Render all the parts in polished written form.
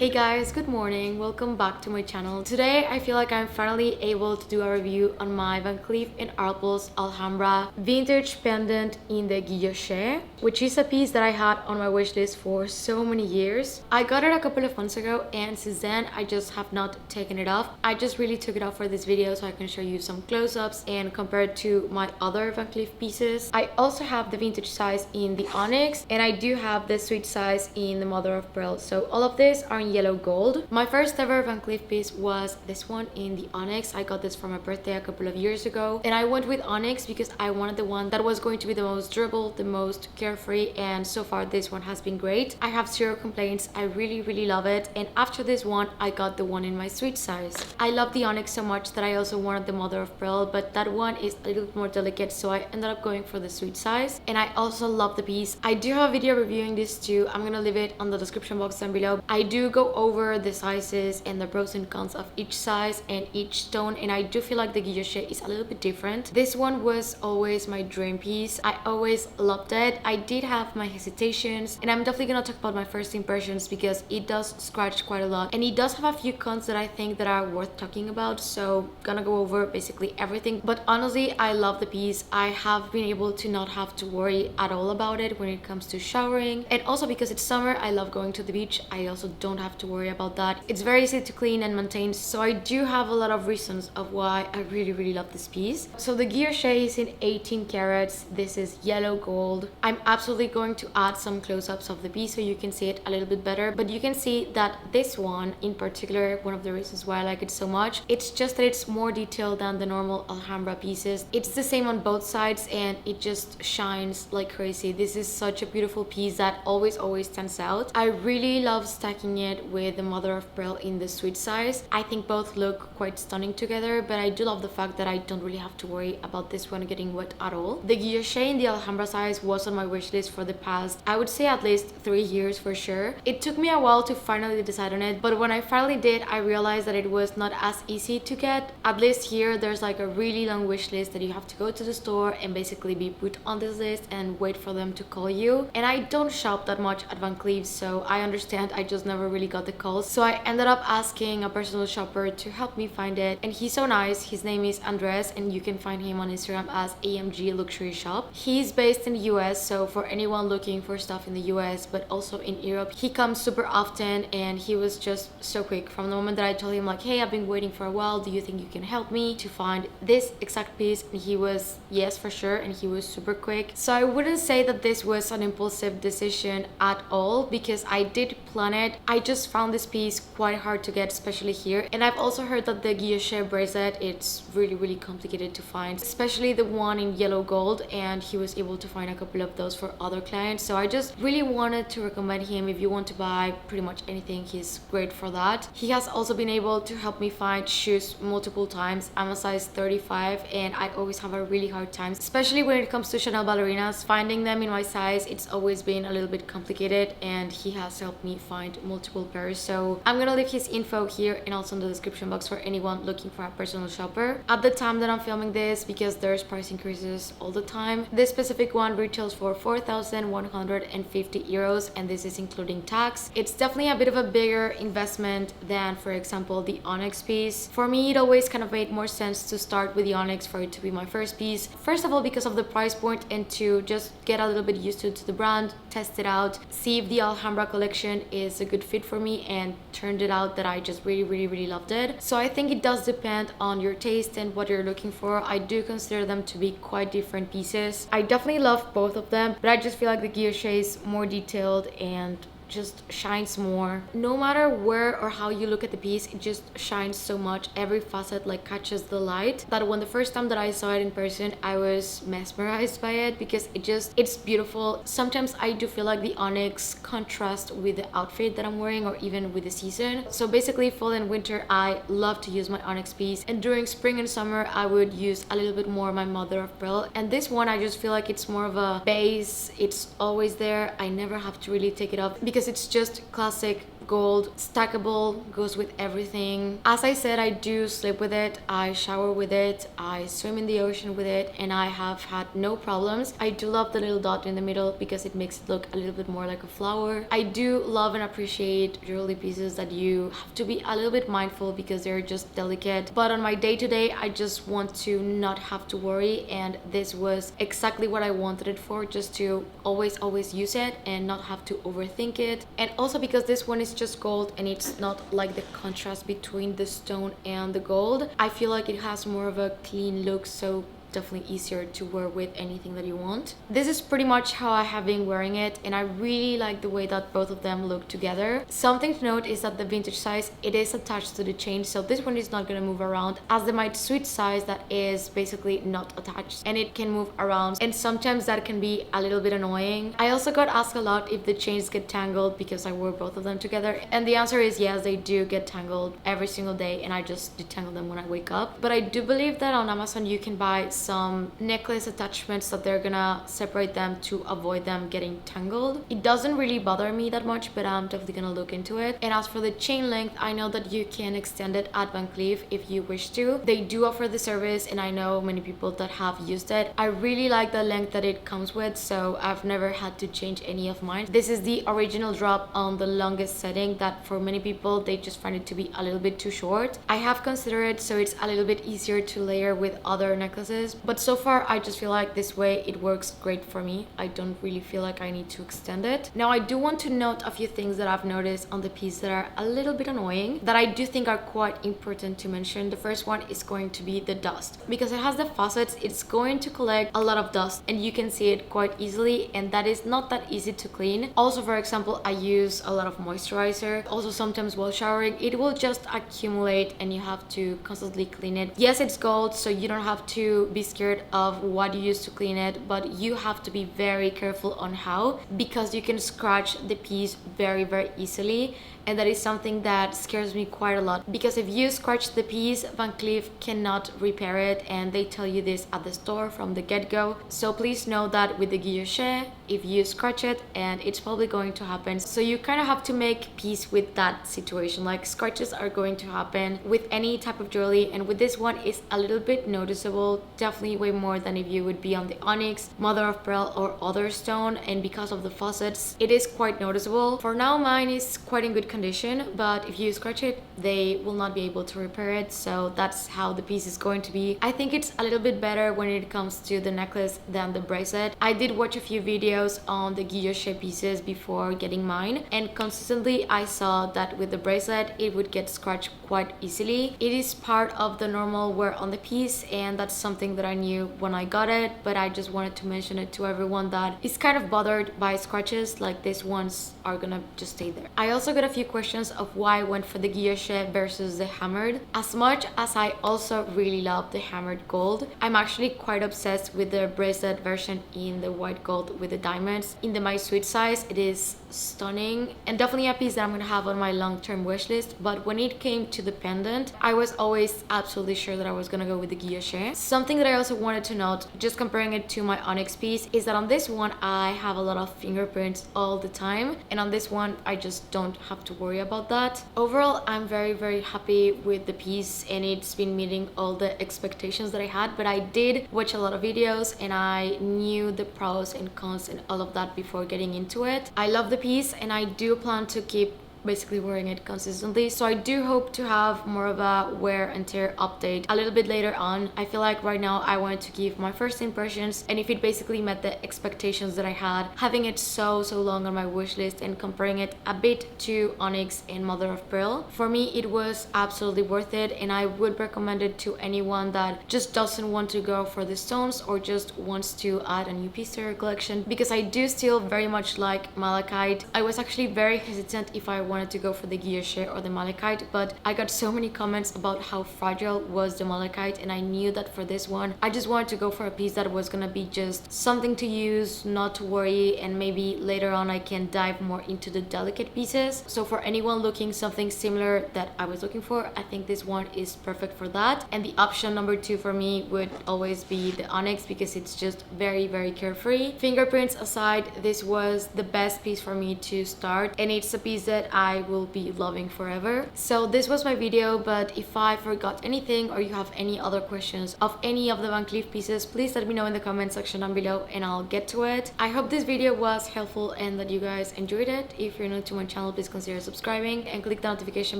Hey guys, good morning. Welcome back to my channel. Today I feel like I'm finally able to do a review on my Van Cleef Arpels Alhambra vintage pendant in the Guilloché, which is a piece that I had on my wish list for so many years. I got it a couple of months ago and since then I just have not taken it off. I just really took it off for this video so I can show you some close-ups and compare it to my other Van Cleef pieces. I also have the vintage size in the onyx and I do have the sweet size in the mother of pearl. So all of these are in yellow gold. My first ever Van Cleef piece was this one in the onyx. I got this for my birthday a couple of years ago and I went with onyx because I wanted the one that was going to be the most durable, the most carefree, and so far this one has been great. I have zero complaints. I really love it, and after this one I got the one in my sweet size. I love the onyx so much that I also wanted the mother of pearl, but that one is a little bit more delicate, so I ended up going for the sweet size. And I also love the piece. I do have a video reviewing this too. I'm gonna leave it on the description box down below. I do go over the sizes and the pros and cons of each size and each stone, and I do feel like the guilloche is a little bit different. This one was always my dream piece. I always loved it. I did have my hesitations, and I'm definitely gonna talk about my first impressions because it does scratch quite a lot and it does have a few cons that I think that are worth talking about, so gonna go over basically everything. But honestly, I love the piece. I have been able to not have to worry at all about it when it comes to showering, and also because it's summer I love going to the beach. I also don't have to worry about that. It's very easy to clean and maintain, so I do have a lot of reasons of why I really love this piece. So the guilloche is in 18 carats. This is yellow gold. I'm absolutely going to add some close-ups of the piece so you can see it a little bit better, but you can see that this one in particular, one of the reasons why I like it so much, it's just that it's more detailed than the normal Alhambra pieces. It's the same on both sides and it just shines like crazy. This is such a beautiful piece that always stands out. I really love stacking it with the mother of pearl in the sweet size. I think both look quite stunning together, but I do love the fact that I don't really have to worry about this one getting wet at all. The guilloche in the Alhambra size was on my wish list for the past, I would say at least 3 years for sure. It took me a while to finally decide on it, but when I finally did, I realized that it was not as easy to get. At least here there's like a really long wish list that you have to go to the store and basically be put on this list and wait for them to call you. And I don't shop that much at Van Cleef, so I understand. I just never really got the calls, so I ended up asking a personal shopper to help me find it, and he's so nice. His name is Andres and you can find him on Instagram as AMG Luxury Shop. He's based in the US, so for anyone looking for stuff in the US but also in Europe, he comes super often, and he was just so quick. From the moment that I told him like, hey, I've been waiting for a while, do you think you can help me to find this exact piece, and he was yes for sure, and he was super quick. So I wouldn't say that this was an impulsive decision at all because I did plan it. I just found this piece quite hard to get, especially here, and I've also heard that the guilloche bracelet, it's really complicated to find, especially the one in yellow gold, and he was able to find a couple of those for other clients. So I just really wanted to recommend him. If you want to buy pretty much anything, he's great for that. He has also been able to help me find shoes multiple times. I'm a size 35 and I always have a really hard time, especially when it comes to Chanel ballerinas. Finding them in my size, it's always been a little bit complicated, and he has helped me find multiple pairs. So I'm gonna leave his info here and also in the description box for anyone looking for a personal shopper. At the time that I'm filming this, because there's price increases all the time, this specific one retails for 4,150 euros, and this is including tax. It's definitely a bit of a bigger investment than, for example, the onyx piece. For me, it always kind of made more sense to start with the onyx for it to be my first piece. First of all, because of the price point, and to just get a little bit used to the brand, test it out, see if the Alhambra collection is a good fit for me, and turned it out that I just really loved it. So I think it does depend on your taste and what you're looking for. I do consider them to be quite different pieces. I definitely love both of them, but I just feel like the guilloche is more detailed and just shines more. No matter where or how you look at the piece, it just shines so much. Every facet like catches the light, that when the first time that I saw it in person, I was mesmerized by it because it's beautiful. Sometimes I do feel like the onyx contrasts with the outfit that I'm wearing or even with the season. So basically fall and winter I love to use my onyx piece, and during spring and summer I would use a little bit more my mother of pearl. And this one I just feel like it's more of a base. It's always there. I never have to really take it off because it's just classic gold, stackable, goes with everything. As I said, I do sleep with it, I shower with it, I swim in the ocean with it, and I have had no problems. I do love the little dot in the middle because it makes it look a little bit more like a flower. I do love and appreciate jewelry pieces that you have to be a little bit mindful because they're just delicate. But on my day-to-day, I just want to not have to worry, and this was exactly what I wanted it for, just to always use it and not have to overthink it. And also because this one is just gold and it's not like the contrast between the stone and the gold, I feel like it has more of a clean look, so definitely easier to wear with anything that you want. This is pretty much how I have been wearing it, and I really like the way that both of them look together. Something to note is that the vintage size, it is attached to the chain, so this one is not going to move around, as the my sweet size that is basically not attached and it can move around, and sometimes that can be a little bit annoying. I also got asked a lot if the chains get tangled because I wore both of them together, and the answer is yes, they do get tangled every single day, and I just detangle them when I wake up. But I do believe that on Amazon you can buy some necklace attachments that they're gonna separate them to avoid them getting tangled. It doesn't really bother me that much, but I'm definitely gonna look into it. And as for the chain length, I know that you can extend it at Van Cleef if you wish to. They do offer the service, and I know many people that have used it. I really like the length that it comes with, so I've never had to change any of mine. This is the original drop on the longest setting that for many people they just find it to be a little bit too short. I have considered it so it's a little bit easier to layer with other necklaces, but so far I just feel like this way it works great for me. I don't really feel like I need to extend it. Now I do want to note a few things that I've noticed on the piece that are a little bit annoying, that I do think are quite important to mention. The first one is going to be the dust. Because it has the faucets, it's going to collect a lot of dust, and you can see it quite easily, and that is not that easy to clean. Also, for example, I use a lot of moisturizer. Also, sometimes while showering it will just accumulate and you have to constantly clean it. Yes, it's gold, so you don't have to be scared of what you use to clean it, but you have to be very careful on how, because you can scratch the piece very easily, and that is something that scares me quite a lot, because if you scratch the piece, Van Cleef cannot repair it, and they tell you this at the store from the get-go. So please know that with the guilloché, if you scratch it, and it's probably going to happen, so you kind of have to make peace with that situation. Like, scratches are going to happen with any type of jewelry, and with this one it's a little bit noticeable, definitely way more than if you would be on the onyx, mother of pearl, or other stone, and because of the faucets it is quite noticeable. For now mine is quite in good condition, but if you scratch it they will not be able to repair it, so that's how the piece is going to be. I think it's a little bit better when it comes to the necklace than the bracelet. I did watch a few videos on the guilloché pieces before getting mine, and consistently I saw that with the bracelet it would get scratched quite easily. It is part of the normal wear on the piece, and that's something that I knew when I got it, but I just wanted to mention it to everyone that is kind of bothered by scratches. Like, these ones are gonna just stay there. I also got a few questions of why I went for the guilloché versus the hammered. As much as I also really love the hammered gold, I'm actually quite obsessed with the bracelet version in the white gold with the diamonds. In the my sweet size, it is stunning and definitely a piece that I'm gonna have on my long-term wish list. But when it came to the pendant, I was always absolutely sure that I was gonna go with the guilloché. Something that I also wanted to note, just comparing it to my onyx piece, is that on this one I have a lot of fingerprints all the time, and on this one I just don't have to worry about that. Overall, I'm very happy with the piece, and it's been meeting all the expectations that I had. But I did watch a lot of videos and I knew the pros and cons and all of that before getting into it. I love the piece and I do plan to keep basically wearing it consistently, so I do hope to have more of a wear and tear update a little bit later on. I feel like right now I wanted to give my first impressions, and if it basically met the expectations that I had, having it so long on my wish list and comparing it a bit to onyx and mother of pearl, for me it was absolutely worth it, and I would recommend it to anyone that just doesn't want to go for the stones or just wants to add a new piece to their collection, because I do still very much like malachite. I was actually very hesitant if I wanted to go for the guilloché or the malachite, but I got so many comments about how fragile was the malachite, and I knew that for this one I just wanted to go for a piece that was gonna be just something to use, not to worry, and maybe later on I can dive more into the delicate pieces. So for anyone looking something similar that I was looking for, I think this one is perfect for that. And the option number 2 for me would always be the onyx, because it's just very carefree. Fingerprints aside, this was the best piece for me to start, and it's a piece that I will be loving forever. So this was my video, but if I forgot anything or you have any other questions of any of the Van Cleef pieces, please let me know in the comment section down below and I'll get to it. I hope this video was helpful and that you guys enjoyed it. If you're new to my channel, please consider subscribing and click the notification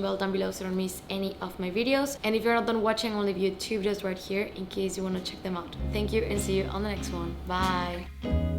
bell down below so you don't miss any of my videos. And if you're not done watching, I'll leave you 2 videos right here in case you want to check them out. Thank you and see you on the next one. Bye.